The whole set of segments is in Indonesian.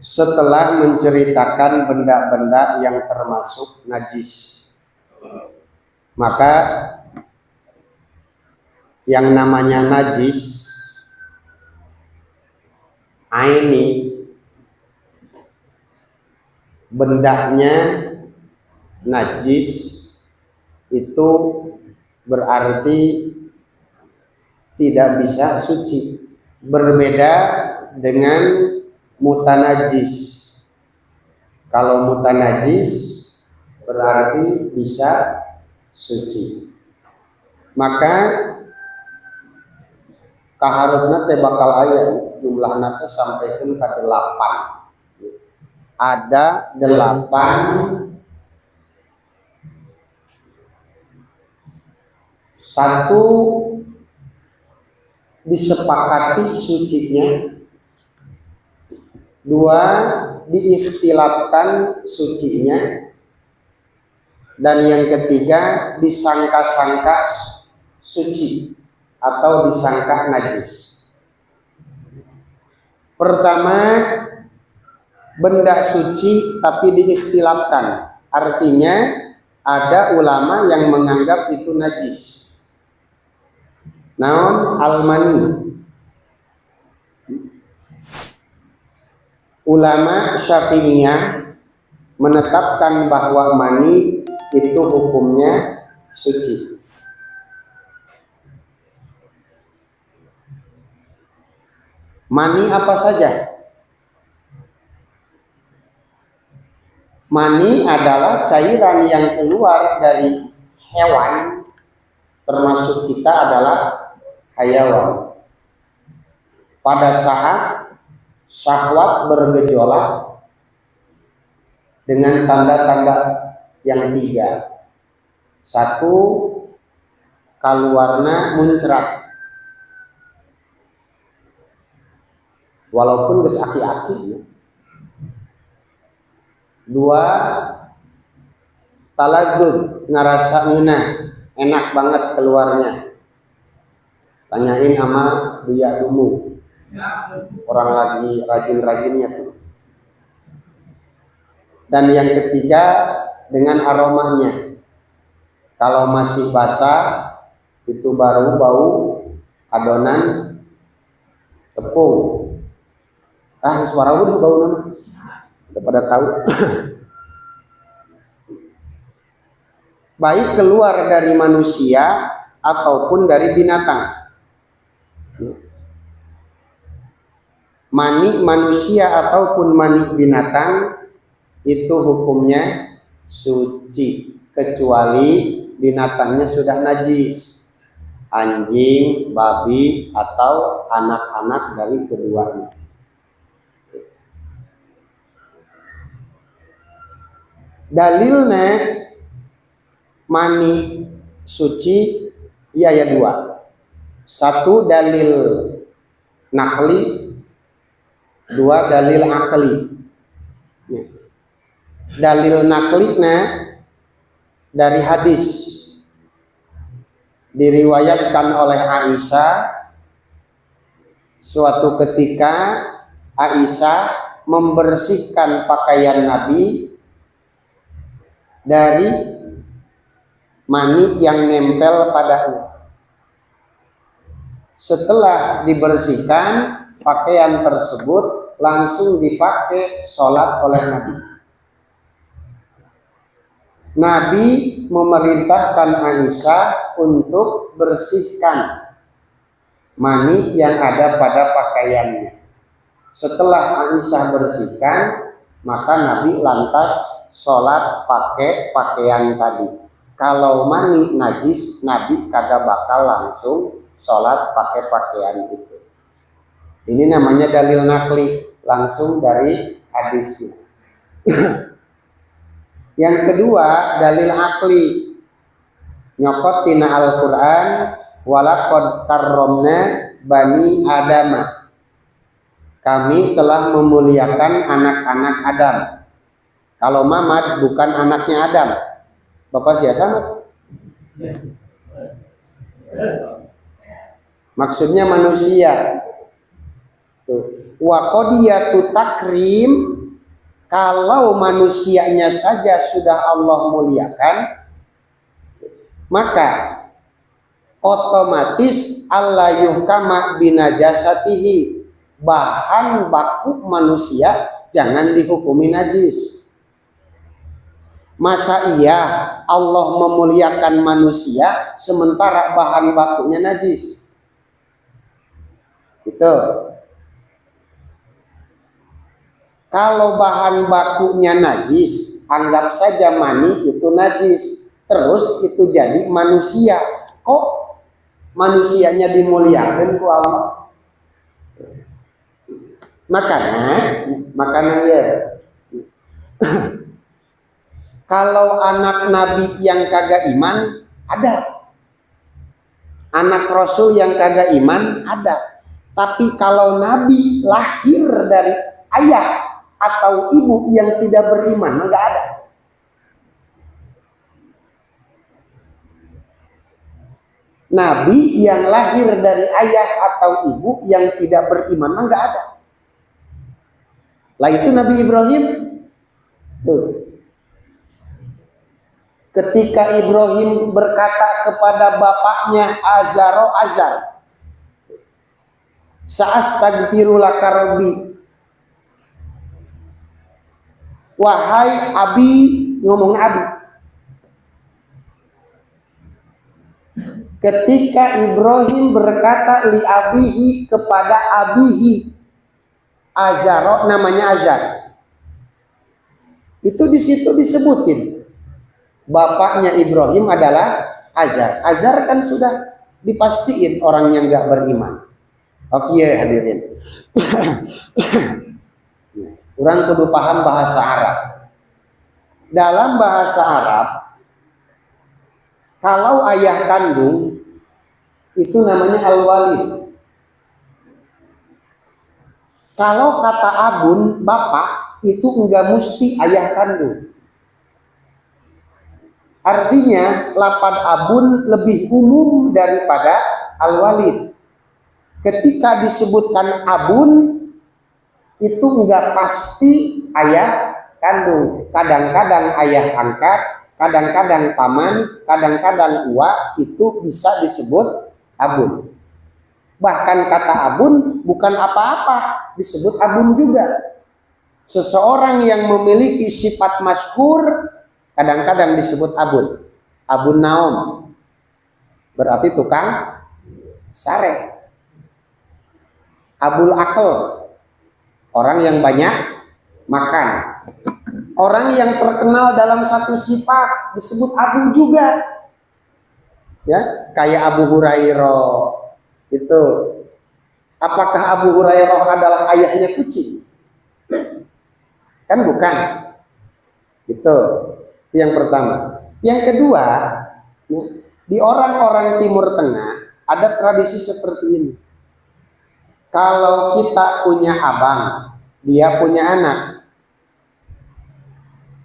setelah menceritakan benda-benda yang termasuk najis. Maka yang namanya najis aini, bendanya najis, itu berarti tidak bisa suci. Berbeda dengan mutanajis. Kalau mutanajis berarti bisa suci. Maka kaharutna teh bakal aya jumlahna teh sampaikan ke 8. Ada 8. Satu disepakati sucinya, 2 diikhtilafkan sucinya, dan yang ketiga disangka-sangka suci atau disangka najis. Pertama, benda suci tapi diikhtilafkan, artinya ada ulama yang menganggap itu najis. Naon almani. Ulama Syafi'iyah menetapkan bahwa mani itu hukumnya suci. Mani apa saja? Mani adalah cairan yang keluar dari hewan, termasuk kita adalah hayawan. Pada saat syahwat bergejolak dengan tanda-tanda yang 3. 1, kaluarna muncrat, walaupun geus aki-aki. 2, talagud, ngarasa ngeunah, enak banget keluarnya. Tanyain sama Buya Dumu, orang lagi rajin-rajinnya tuh. Dan yang ketiga dengan aromanya. Kalau masih basah itu baru bau adonan tepung. Suara udah bau nama. Udah pada tahu. Baik keluar dari manusia ataupun dari binatang. Mani manusia ataupun mani binatang itu hukumnya suci, kecuali binatangnya sudah najis, anjing, babi, atau anak-anak dari keduanya. Dalilnya mani suci ya 2. 1 dalil nakli, 2 dalil akli. Dalil naklina dari hadis diriwayatkan oleh Aisyah. Suatu ketika Aisyah membersihkan pakaian Nabi dari mani yang nempel padanya. Setelah dibersihkan, pakaian tersebut langsung dipakai sholat oleh Nabi. Nabi memerintahkan Aisyah untuk bersihkan mani yang ada pada pakaiannya. Setelah Aisyah bersihkan, maka Nabi lantas sholat pakai pakaian tadi. Kalau mani najis, Nabi kagak bakal langsung sholat pakai pakaian itu. Ini namanya dalil nakli, langsung dari hadisnya. Yang kedua, dalil akli, nyokot tina Al-Quran, walaqad karramna bani Adama. Kami telah memuliakan anak-anak Adam. Kalau Mamad bukan anaknya Adam, bapak siapa? Maksudnya manusia. Tuh. Wa qadiyatu takrim, kalau manusianya saja sudah Allah muliakan, maka otomatis Allah yuhkama binajasatihi, bahan baku manusia jangan dihukumi najis. Masa iya Allah memuliakan manusia sementara bahan bakunya najis? Gitu. Kalau bahan bakunya najis, anggap saja mani itu najis, terus itu jadi manusia. Kok manusianya dimuliakan ku Allah? Makanya ya. Kalau anak nabi yang kagak iman ada, anak rasul yang kagak iman ada. Tapi kalau nabi lahir dari ayah atau ibu yang tidak beriman, enggak ada. Nabi yang lahir dari ayah atau ibu yang tidak beriman, enggak ada. Lah itu Nabi Ibrahim. Tuh. Ketika Ibrahim berkata kepada bapaknya Azar, sa'astaghfiru laka rabbi, wahai abi, ngomong abi. Ketika Ibrahim berkata li abihi kepada abihi Azar, namanya Azar, itu di situ disebutin bapaknya Ibrahim adalah Azar. Azar kan sudah dipastiin orang yang nggak beriman. Oke hadirin. Orang kudu paham bahasa Arab. Dalam bahasa Arab, kalau ayah kandung itu namanya al-walid. Kalau kata abun, bapak, itu enggak mesti ayah kandung. Artinya lapad abun lebih umum daripada al-walid. Ketika disebutkan abun, itu enggak pasti ayah kandung. Kadang-kadang ayah angkat, kadang-kadang paman, kadang-kadang uwa, itu bisa disebut abun. Bahkan kata abun bukan apa-apa, disebut abun juga. Seseorang yang memiliki sifat masyhur kadang-kadang disebut abun. Abun naom berarti tukang sare. Abul akal, orang yang banyak makan. Orang yang terkenal dalam satu sifat disebut abu juga. Ya, kayak Abu Hurairah itu. Apakah Abu Hurairah adalah ayahnya kucing? Kan bukan. Itu yang pertama. Yang kedua, di orang-orang Timur Tengah ada tradisi seperti ini. Kalau kita punya abang, dia punya anak.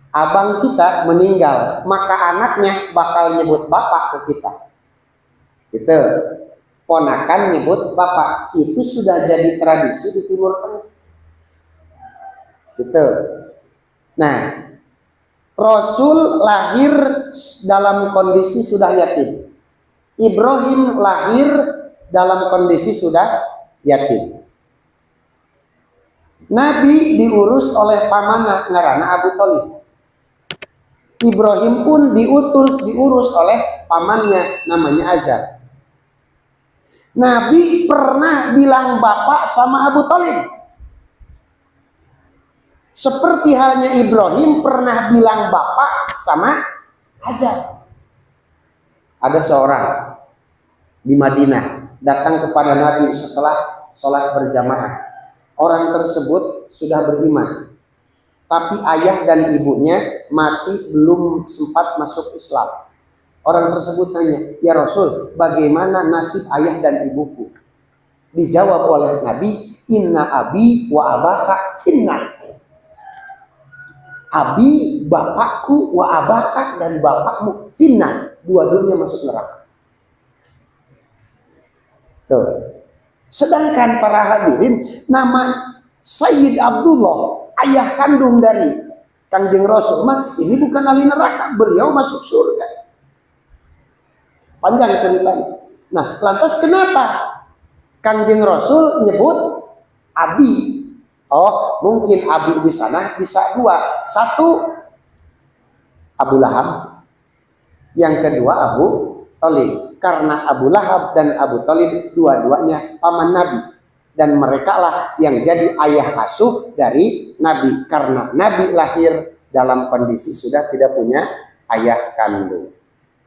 Abang kita meninggal, maka anaknya bakal nyebut bapak ke kita. Gitu. Ponakan nyebut bapak. Itu sudah jadi tradisi di Timur Tengah. Gitu. Nah, Rasul lahir dalam kondisi sudah yatim. Ibrahim lahir dalam kondisi sudah yatim. Nabi diurus oleh pamanah ngaranna Abu Thalib. Ibrahim pun diurus oleh pamannya namanya Azar. Nabi pernah bilang bapak sama Abu Thalib. Seperti halnya Ibrahim pernah bilang bapak sama Azar. Ada seorang di Madinah datang kepada Nabi setelah sholat berjamaah. Orang tersebut sudah beriman, tapi ayah dan ibunya mati belum sempat masuk Islam. Orang tersebut tanya, ya Rasul, bagaimana nasib ayah dan ibuku? Dijawab oleh Nabi, inna abi wa abaka finnar. Abi, bapakku, wa abaka, dan bapakmu finnar. Dua-duanya masuk neraka. Tuh. Sedangkan para hadirin, nama Sayyid Abdullah, ayah kandung dari Kangjeng Rasul, ini bukan ahli neraka, beliau masuk surga. Panjang ceritanya. Nah, lantas kenapa Kangjeng Rasul nyebut Abi? Oh, mungkin Abi di sana bisa dua. Satu, Abu Lahab. Yang kedua, Abu Thalib. Karena Abu Lahab dan Abu Thalib dua-duanya paman Nabi. Dan mereka lah yang jadi ayah asuh dari Nabi. Karena Nabi lahir dalam kondisi sudah tidak punya ayah kandung.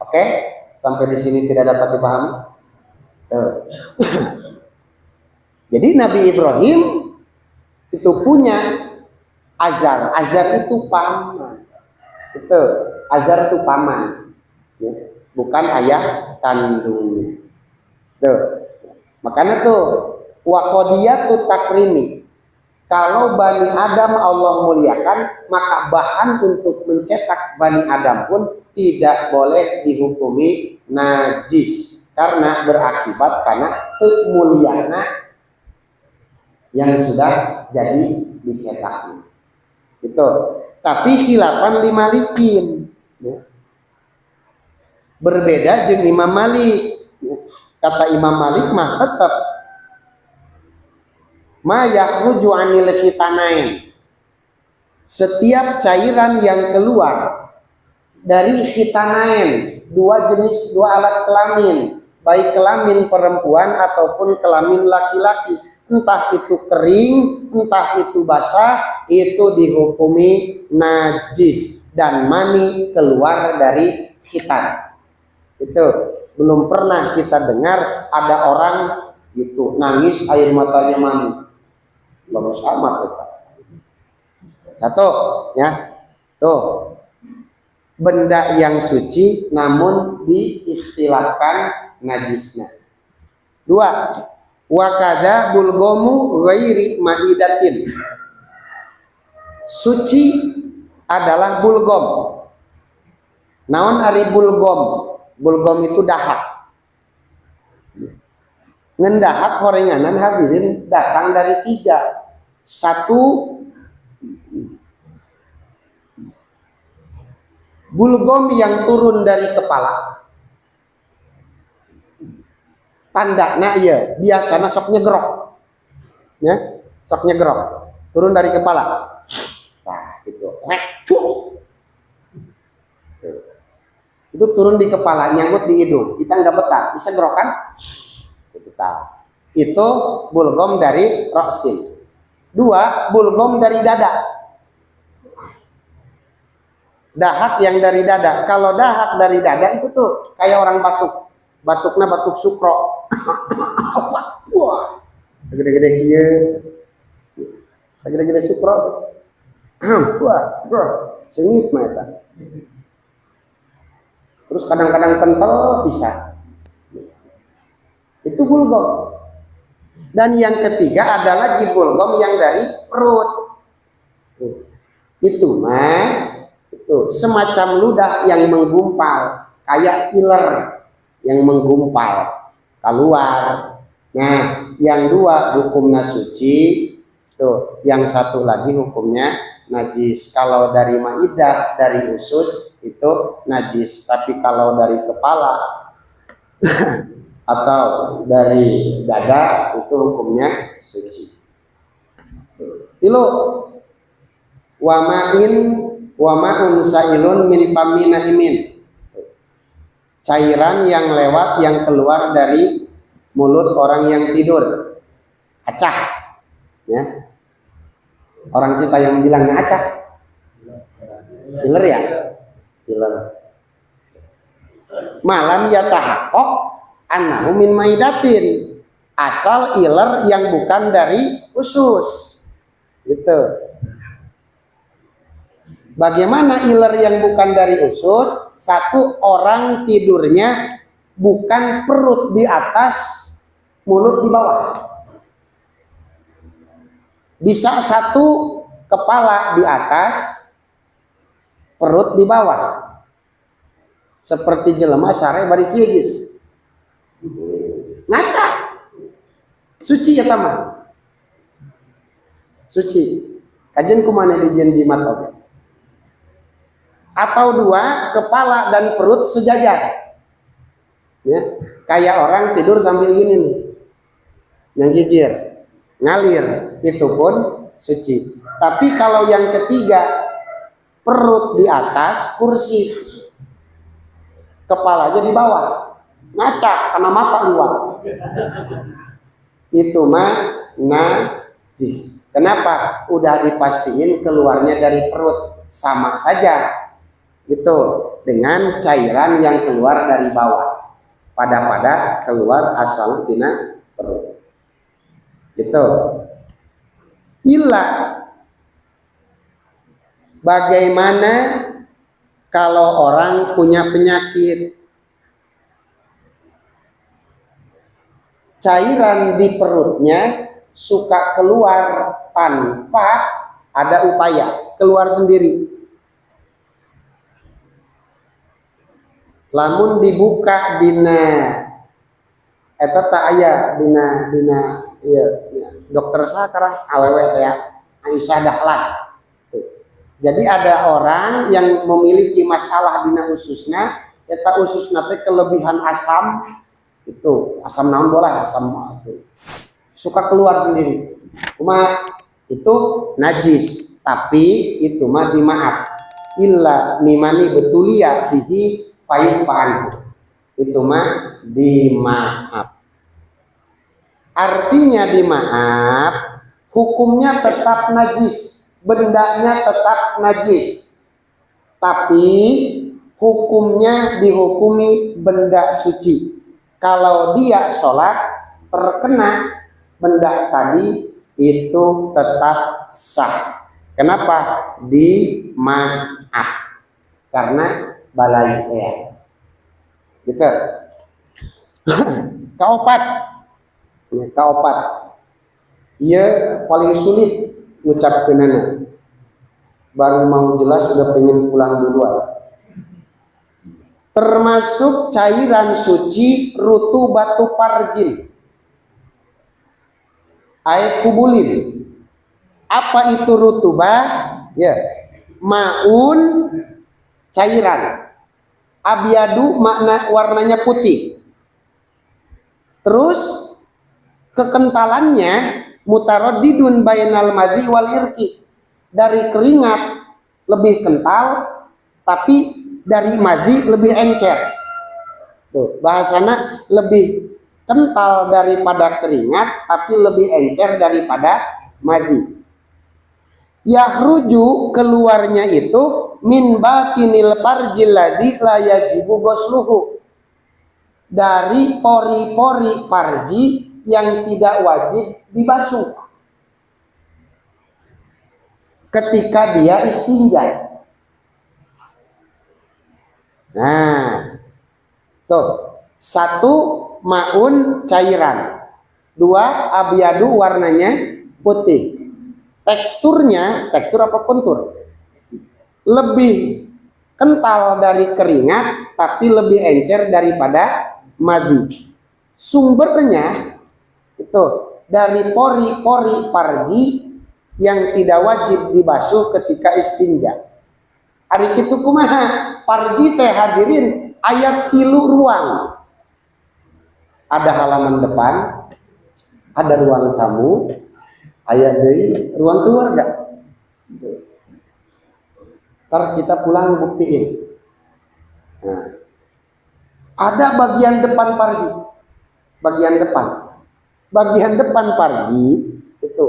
Oke? Sampai di sini tidak dapat dipahami? Jadi Nabi Ibrahim itu punya Azar. Azar itu paman. Itu Azar itu paman. Ya. Bukan ayah kandung. Tuh. Makanya tuh waqadiyatu takrimi. Kalau Bani Adam Allah muliakan, maka bahan untuk mencetak Bani Adam pun tidak boleh dihukumi najis. Karena berakibat karena kemuliaan yang sudah jadi dicetaknya. Itu. Tapi khilafan li Malikin. Ya. Berbeda jeung Imam Malik. Ya. Kata Imam Malik mah tetap ma yakhruju anil khitanain. Setiap cairan yang keluar dari khitanain, dua alat kelamin, baik kelamin perempuan ataupun kelamin laki-laki, entah itu kering, entah itu basah, itu dihukumi najis dan mani keluar dari khitan. Itu belum pernah kita dengar ada orang gitu nangis air matanya mani. Bagus amat itu. Satu, ya. Tuh. Benda yang suci namun diikhtilafkan najisnya. Dua, wakada bulgomu ghairi maidatin. Suci adalah bulgom. Naon ari bulgom? Bulgom itu dahak. Ngendahak horenganan hadirin datang dari tiga. Satu, bulgom yang turun dari kepala. Tandanya ya, biasanya sok nyegrok. Ya, sok nyegrok. Turun dari kepala. Nah, gitu. Itu turun di kepala, nyangkut di hidung. Kita nggak betah, bisa gerok kan? Itu bulgom dari roksin. Dua, bulgom dari dada. Dahak yang dari dada. Kalau dahak dari dada itu tuh kayak orang batuk. Batuknya batuk sukro. Wah, segede-gede dia. Segede-gede sukro. Wah, bro, sengit mata. Terus kadang-kadang kental bisa. Itu bulgom. Dan yang ketiga ada lagi bulgom yang dari perut. Itu mah itu semacam ludah yang menggumpal, kayak iler yang menggumpal keluar. Nah, yang dua hukumnya suci, tuh, yang satu lagi hukumnya najis. Kalau dari maidah, dari usus itu najis, tapi kalau dari kepala atau dari dada itu hukumnya suci. Tilu, wama'un sailun min faminahimin. Cairan yang lewat yang keluar dari mulut orang yang tidur. Acah. Ya. Orang kita yang bilangnya acah. Iler ya? Iler. Malam ya tahaqqaq annahu min maidatin. Asal iler yang bukan dari usus. Gitu. Bagaimana iler yang bukan dari usus? Satu, orang tidurnya bukan perut di atas, mulut di bawah. Bisa satu, kepala di atas, perut di bawah. Seperti jelema sare bari kieu. Ngaca. Suci ya taman. suci. Kajian kumana dijieun jimat oge. Atau dua, kepala dan perut sejajar. Ya, kayak orang tidur sambil gini nih. Menggigir, ngalir, itu pun suci. Tapi kalau yang ketiga, perut di atas kursi, kepalanya di bawah, ngaca karena mata luar, itu mah najis. Kenapa? Udah dipastiin keluarnya dari perut, sama saja itu dengan cairan yang keluar dari bawah, pada keluar asal tina perut. Itu ilah. Bagaimana kalau orang punya penyakit, cairan di perutnya suka keluar tanpa ada upaya, keluar sendiri. Lamun dibuka dina eta tak aya dina ieu dokter sakarang awewe teh ya Aisyah Dahlan. Jadi ada orang yang memiliki masalah dina ususnya, eta ususna teh kelebihan asam, itu asam naon boleh asam itu suka keluar sendiri. Cuma itu najis, tapi itu mah dimaaf. Illa mimani betulia fihi fayu'an. Itu mah dimaaf. Artinya dimaaf, hukumnya tetap najis. Bendanya tetap najis, tapi hukumnya dihukumi benda suci. Kalau dia sholat terkena benda tadi itu tetap sah. Kenapa? Dimaaf karena balai ya. Gitu. Kaopat, ia paling sulit ngucapkeunana. Baru mau jelas sudah pengen pulang duluan. Termasuk cairan suci rutu batu parjin, air kubulin. Apa itu rutubah? Ya, maun cairan. Abyadu makna warnanya putih. Terus kekentalannya mutaradidun bainal madhi wal irqi. Dari keringat lebih kental, tapi dari madhi lebih encer. Tuh, bahasana lebih kental daripada keringat, tapi lebih encer daripada madhi. Yahruju keluarnya itu min batinil farjil ladzi la yajibu ghusluhu. Dari pori-pori farji yang tidak wajib dibasuh ketika dia istinja. Nah, tuh satu maun cairan, dua abyadu warnanya putih. Teksturnya, tekstur apa kontur? Lebih kental dari keringat, tapi lebih encer daripada madhi. Sumbernya itu dari pori-pori farji yang tidak wajib dibasuh ketika istinja. Ari kitu kumaha? Farji teh hadirin ayat 3 ruang. Ada halaman depan, ada ruang tamu, ayat dari ruang keluarga. Ntar kita pulang buktiin. Nah, ada bagian depan farji, bagian depan farji itu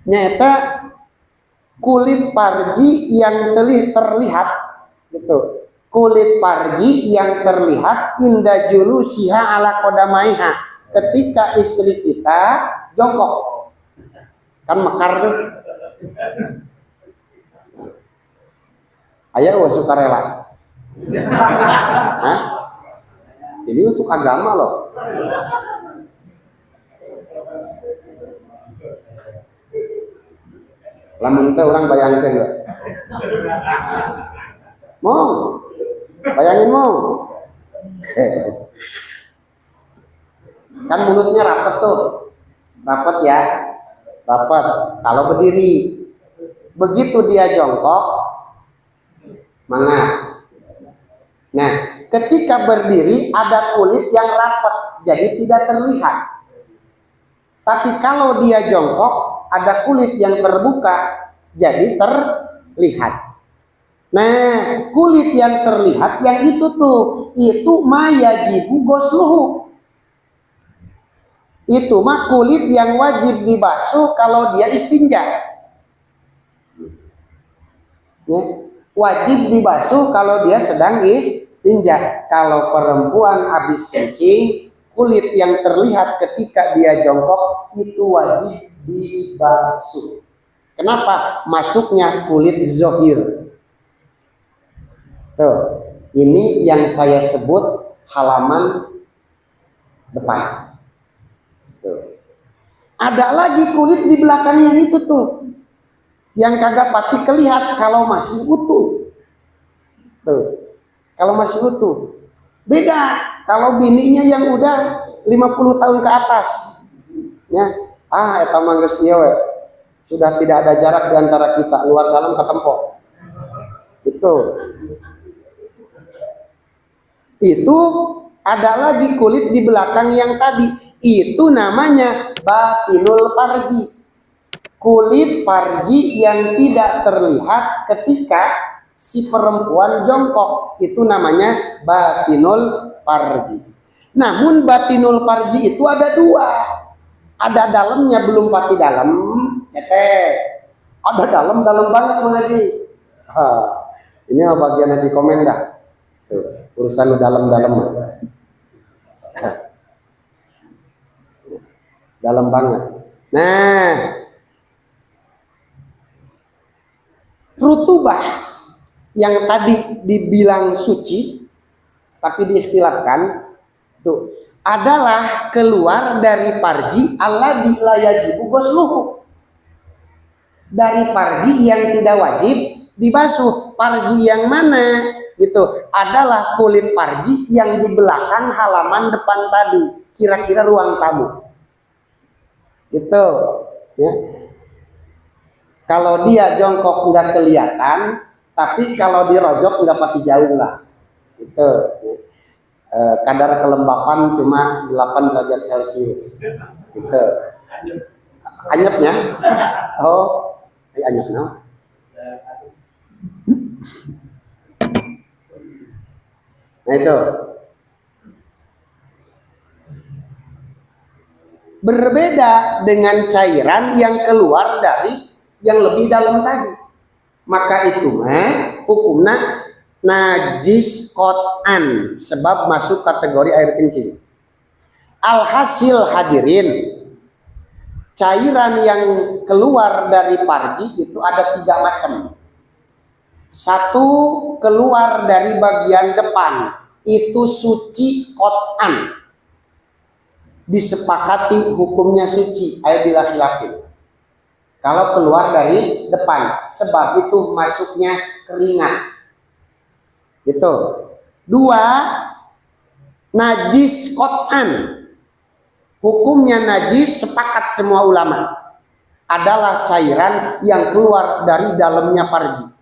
nyata kulit farji yang terlihat gitu. Kulit farji yang terlihat inda julusiha ala qadamaiha, ketika istri kita jongkok. Kan mekar tuh. Aya wa sukarela. Hah? Ini untuk agama loh. Lamun teh orang bayangkeun we. Mau bayangin mau. Kan mulutnya rapat tuh. Rapat ya. rapat. Kalau berdiri, begitu dia jongkok, mangap. Nah, ketika berdiri ada kulit yang rapat, jadi tidak terlihat. Tapi kalau dia jongkok, ada kulit yang terbuka, jadi terlihat. Nah, kulit yang terlihat yang itu tuh, itu mayajibu gosluhu. Itu mah kulit yang wajib dibasuh kalau dia istinja. Ya, wajib dibasuh kalau dia sedang istinja. Kalau perempuan habis kencing, kulit yang terlihat ketika dia jongkok itu wajib dibasuh. Kenapa? Masuknya kulit zohir. Tuh, ini yang saya sebut halaman depan. Tuh. Ada lagi kulit di belakangnya itu tuh, yang kagak pati kelihat kalau masih utuh. Tuh. Kalau masih utuh. Beda kalau bininya yang udah 50 tahun ke atas. Ya, eta mah geus ieu we. Sudah tidak ada jarak di antara kita, luar dalam ketempok. Itu ada lagi kulit di belakang yang tadi. Itu namanya batinul parji. Kulit parji yang tidak terlihat ketika si perempuan jongkok. Itu namanya batinul parji. Namun batinul parji itu ada dua. Ada dalamnya belum pati dalam. Ada dalam banget mengaji. Ini bagian nanti komen dah. Tuh, urusan dalam-dalam. Dalam banget. Nah, rutubah yang tadi dibilang suci tapi diikhtilafkan tuh adalah keluar dari parji alladzi la yajibu ghusluhu. Dari parji yang tidak wajib dibasuh. Parji yang mana? Gitu. Adalah kulit parji yang di belakang halaman depan tadi. Kira-kira ruang tamu. Gitu. Ya. Kalau dia jongkok nggak kelihatan, tapi kalau dirojok nggak pasti jauh lah. Itu kadar kelembapan cuma 8 derajat Celcius. Gitu. Anyepnya? Oh, anyepnya. Nah itu. Berbeda dengan cairan yang keluar dari yang lebih dalam tadi. Maka itu hukumnya najis qot'an sebab masuk kategori air kencing. Alhasil hadirin, cairan yang keluar dari parji itu ada 3 macam. Satu keluar dari bagian depan, itu suci qot'an. Disepakati hukumnya suci, air dilaki-laki. Kalau keluar dari depan, sebab itu masuknya keringat. Gitu. 2, najis qot'an. Hukumnya najis sepakat semua ulama. Adalah cairan yang keluar dari dalamnya parji.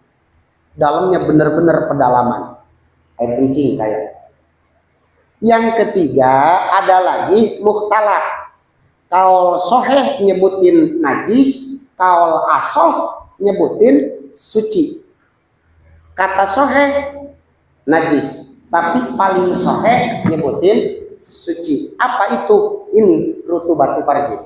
Dalamnya benar-benar pedalaman. Air kencing kayak. Yang ketiga ada lagi mukhtalaf. Kaul soheh nyebutin najis, kaul asoh nyebutin suci. Kata soheh najis, tapi paling soheh nyebutin suci. Apa itu? Ini rutubatu parji.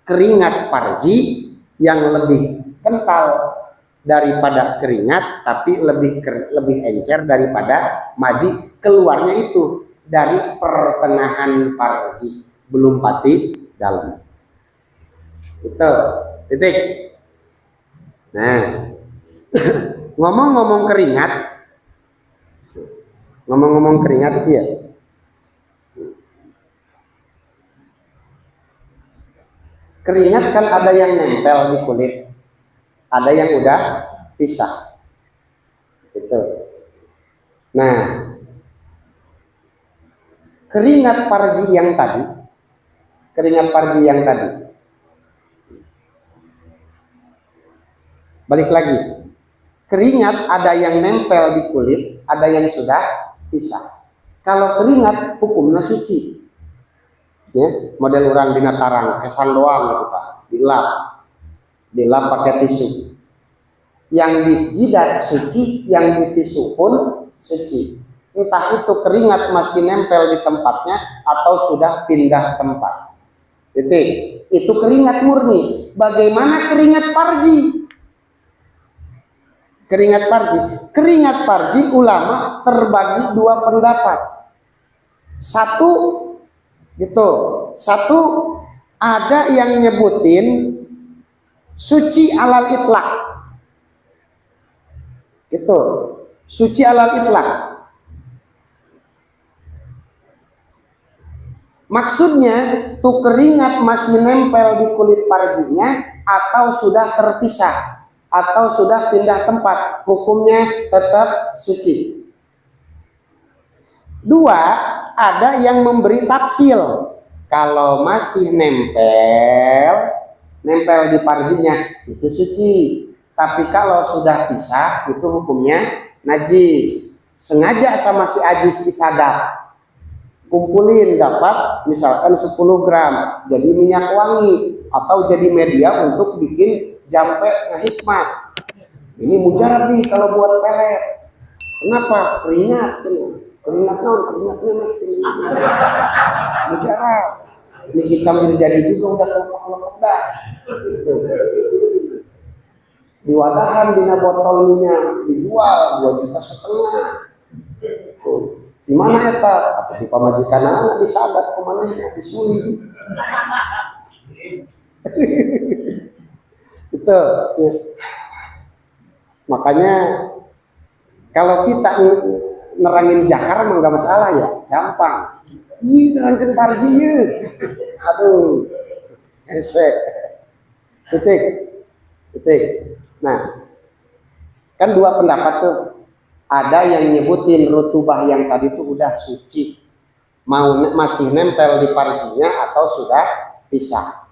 Keringat parji yang lebih kental daripada keringat, tapi lebih encer daripada madi. Keluarnya itu dari pertengahan parji, belum pati dalam. Itu titik. Nah, ngomong-ngomong keringat dia. Keringat kan ada yang nempel di kulit, ada yang udah pisah. Itu. Nah, keringat parji yang tadi Balik lagi, keringat ada yang nempel di kulit, ada yang sudah pisah. Kalau keringat hukumnya suci, ya, model orang dina tarang kesan doang gitu Pak, dilap pakai tisu. Yang di jidat suci, yang di tisu pun suci. Entah itu keringat masih nempel di tempatnya atau sudah pindah tempat. Titik. Itu keringat murni. Bagaimana keringat parji? Keringat parji. Keringat parji ulama terbagi dua pendapat. Satu gitu. Satu ada yang nyebutin suci alal itlaq. Gitu. Suci alal itlaq. Maksudnya tuh keringat masih nempel di kulit parjinya atau sudah terpisah atau sudah pindah tempat, hukumnya tetap suci. Dua, ada yang memberi tafsil. Kalau masih nempel di parjinya itu suci. Tapi kalau sudah pisah itu hukumnya najis. Sengaja sama si ajis disadap. Kumpulin dapat misalkan 10 gram jadi minyak wangi atau jadi media untuk bikin jampe hikmat. Ini mujarab nih kalau buat pelet. Kenapa? Keringat mujarab. Ini kita menjadi juga udah kelompok dah. Di wadahan dina botol minyak dijual 2,5 juta. Di mana eta? Atau di pamajikan anak disadat kemana ya? Disuling. Itu. Ya. Makanya kalau kita nerangin jakar mah nggak masalah ya, gampang. Ih, nerangin parji ya. Aduh, ese. Titik. Nah, kan dua pendapat tuh. Ada yang nyebutin rutubah yang tadi itu udah suci, masih nempel di parjinya atau sudah pisah.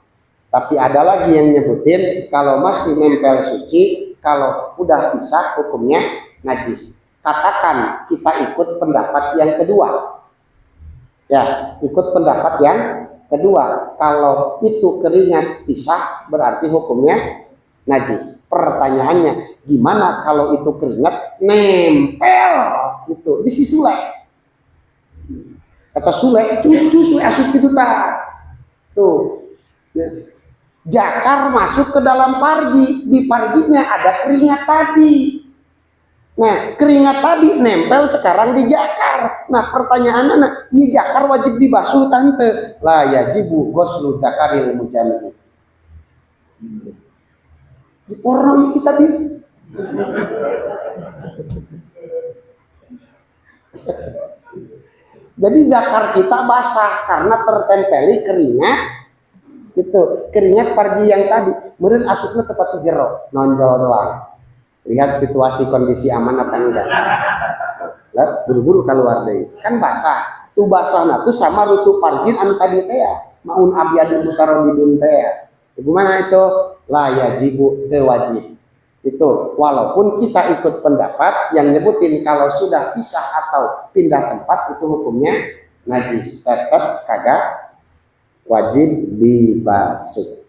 Tapi ada lagi yang nyebutin kalau masih nempel suci, kalau udah pisah hukumnya najis. Katakan kita ikut pendapat yang kedua. Ya, ikut pendapat yang kedua. Kalau itu keringat pisah berarti hukumnya najis. Pertanyaannya, gimana kalau itu keringat nempel gitu di si Sule? Kata Sule, cucu Sule asup itu tak. Tuh. Ya. Jakar masuk ke dalam parji, di parjinya ada keringat tadi. Nah, keringat tadi nempel sekarang di jakar. Nah, pertanyaannya, ini jakar wajib dibasuh tante. La yajibu ghuslu dzakaril mujannab. Di porno ini kita jadi zakar kita basah karena tertempeli keringat gitu, keringat parji yang tadi meureun asupna tepat di jero nonjol doang. Lihat situasi kondisi aman apa enggak. Lah buru-buru keluar deui kan basah tuh, basahna tuh sama rutu parjin anu tadi teh ya maun abyadun mutaradidun teh ya. Gimana itu? La yajibu, teu wajib. Itu walaupun kita ikut pendapat yang nyebutin kalau sudah pisah atau pindah tempat itu hukumnya najis, tetap kagak wajib dibasuh.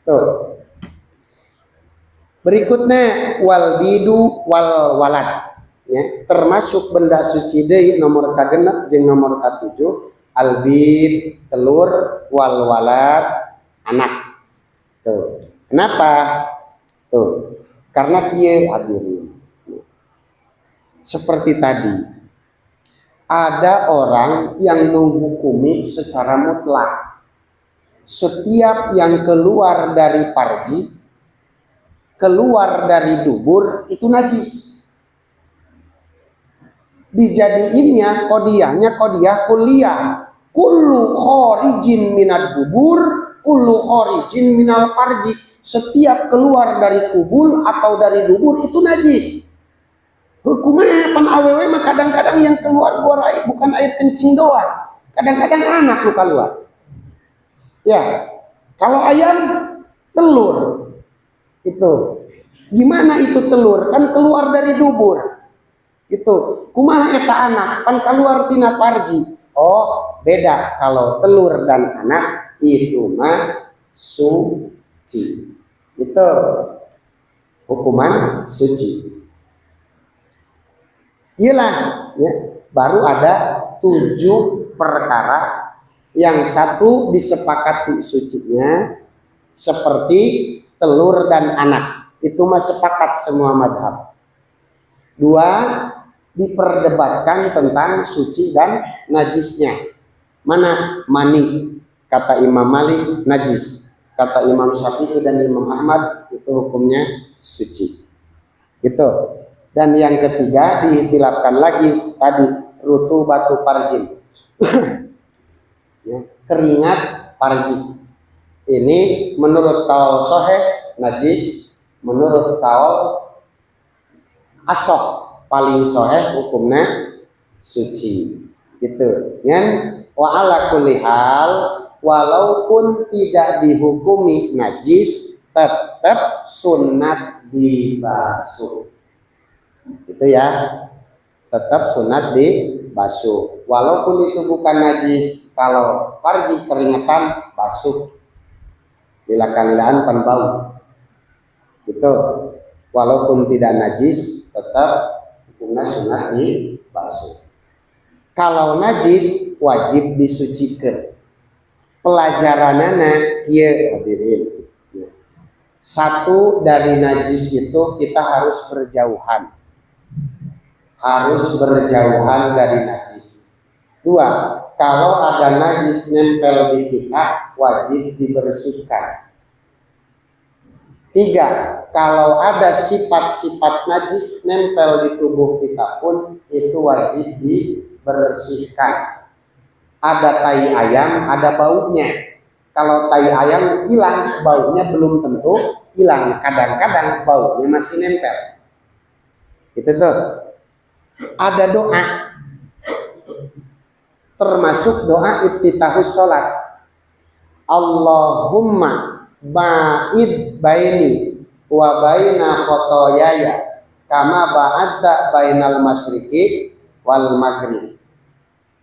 Tuh. Berikutnya wal bidu wal walad. Ya, termasuk benda suci deui nomor kagenep jeung nomor katujuh al bid telur wal walad anak. Tuh. Kenapa? Tuh. Karena dia hadirin. Seperti tadi. Ada orang yang menghukumi secara mutlak. Setiap yang keluar dari parji, keluar dari dubur itu najis. Dijadiinnya kodiyahnya kodiyah kuliah. Kullu khorijin minad dubur kullu khorijin minal parji. Setiap keluar dari kubul atau dari dubur itu najis. Hukumnya pan awewe mah kadang-kadang yang keluar air bukan air kencing doang. Kadang-kadang anak lu keluar. Ya, kalau ayam telur itu Gimana itu telur? Kan keluar dari dubur. Itu. Kumaha eta anak? Kan keluar tina parji. Oh, beda. Kalau telur dan anak itu mah suci. Itu hukuman suci. Iyalah, ya. Baru ada 7 perkara yang satu disepakati sucinya seperti telur dan anak. Itu mah sepakat semua madhab. 2, diperdebatkan tentang suci dan najisnya. Mana mani? Kata Imam Malik najis. Kata Imam Syafi'i dan Imam Ahmad itu hukumnya suci. Gitu. Dan yang ketiga diikhtilafkan lagi tadi rutu batu parjin. Ya, keringat parji. Ini menurut kaul soheh najis, menurut kaul asoh paling soheh hukumnya suci. Gitu. Yang wa ala kulli hal walaupun tidak dihukumi najis tetap sunat dibasuh. Itu ya, tetap sunat dibasuh walaupun itu bukan najis. Kalau parji keringatan basuh bila kalian pan bau itu walaupun tidak najis tetap hukumnya sunat dibasuh. Kalau najis wajib disucikan. Pelajaranana ieu hadirin. Satu, dari najis itu kita harus berjauhan. Harus berjauhan dari najis. 2, kalau ada najis nempel di kita wajib dibersihkan. 3, kalau ada sifat-sifat najis nempel di tubuh kita pun itu wajib dibersihkan. Ada tai ayam, ada baunya. Kalau tai ayam hilang, baunya belum tentu hilang. Kadang-kadang baunya masih nempel. Itu tuh. Ada doa. Termasuk doa iftitahus sholat. Allahumma ba'id baini wa baina khotoyaya kama ba'adta bainal masyriqi wal maghrib.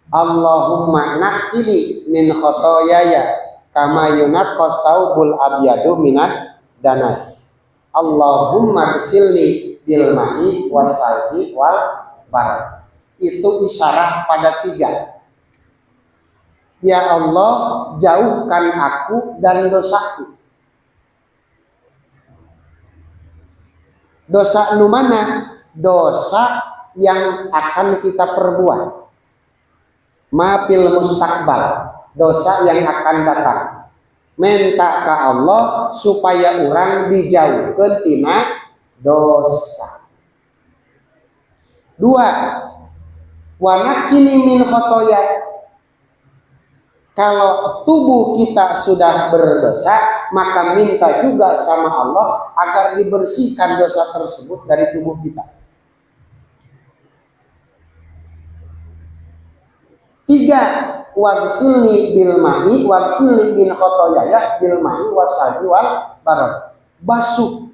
Allahumma naqqini min khotoyaya kama yunaqqas thawbul abyadu minad danas. Allahumma ghsilni bil ma'i wasalji wal bar. Itu isyarat pada 3. Ya Allah, jauhkan aku dan dosaku. Dosa nu mana? Dosa yang akan kita perbuat. Mafil mustaqbal, dosa yang akan datang. Minta ke Allah supaya orang dijauhkan tina dosa. 2, wa naqqini min khotoya. Kalau tubuh kita sudah berdosa, maka minta juga sama Allah agar dibersihkan dosa tersebut dari tubuh kita. 3, wagsilni bil ma'i wagsilni min khotoyaya bil ma'i wasalji wal barad. Basuh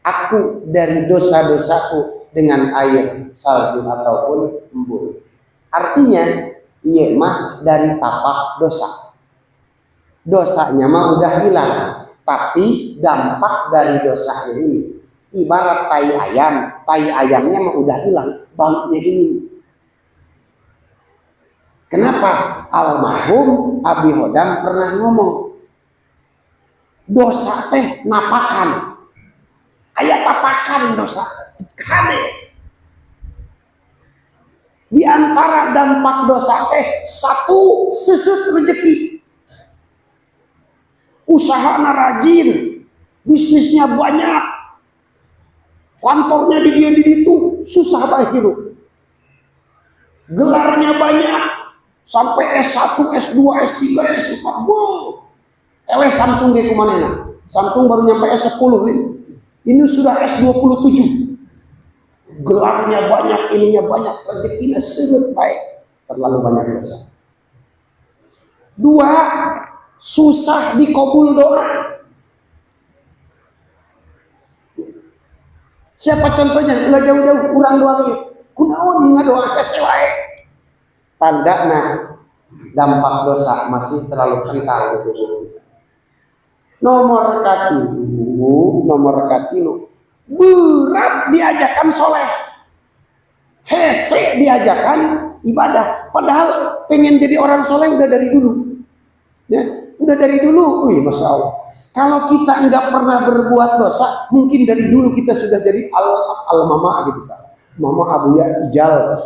aku dari dosa-dosaku dengan air, salju ataupun embun. Artinya iya mah dari tapak dosa. Dosanya mah udah hilang, tapi dampak dari dosanya ini ibarat tai ayam. Tai ayamnya mah udah hilang, baunya ini. Kenapa? Almarhum Abi Hodam pernah ngomong, dosa teh napakan. Aya tapakan dosa. Kade. Di antara dampak dosa teh 1, sesut rezeki. Usahana rajin, bisnisnya banyak, kantornya di itu susah bae hidup. Gelarnya banyak, sampai S1, S2, S3, S4. Wow. Eleh Samsung ge kumanehna. Samsung baru nyampe S10 ini. Ini sudah S27. Gelarnya banyak, ininya banyak, rezekinya seueur baik, terlalu banyak dosa. 2, susah dikabul doa. Siapa contohnya? Ulah jauh-jauh kurang doang ieu. Kunaon ieu ngadoa ka sewae. Tandana dampak dosa masih terlalu kental di tubuh kita. Nomor katilu berat diajakan soleh, hese diajakan ibadah. Padahal pengen jadi orang soleh udah dari dulu, ya udah dari dulu. Wih, masya Allah. Kalau kita nggak pernah berbuat dosa, mungkin dari dulu kita sudah jadi al mama gitu kan, mama abuya ijal.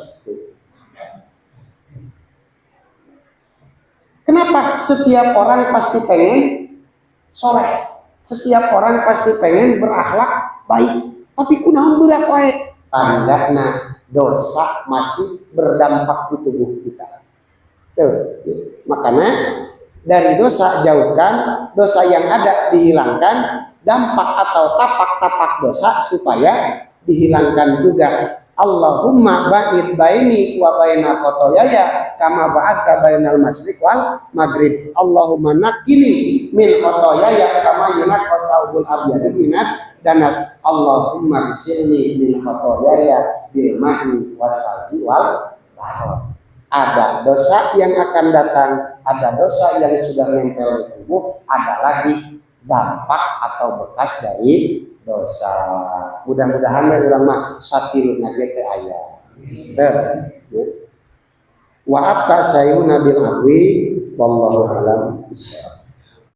Kenapa? Setiap orang pasti pengen soleh, setiap orang pasti pengen berakhlak baik, tapi kunaon berak wae. Tandana dosa masih berdampak di tubuh kita. Tuh, makanya dari dosa jauhkan, dosa yang ada dihilangkan, dampak atau tapak-tapak dosa supaya dihilangkan juga. Allahumma ba'id baini wa baina khotoyaya kama ba'adta bainal masyriq wal maghrib. Allahumma naqqini min khotoyaya kama yunaqqa thawbul abyadu minad danas. Allahumma ghsilni min khotoyaya bil ma'i wasalji wal bahr. Ada dosa yang akan datang, ada dosa yang sudah nempel di tubuh, ada lagi dampak atau bekas dari dosa. Mudah-mudahan dari ulama satir nage teh aya. Wa abta sayuna bil aqwi wallahu alam.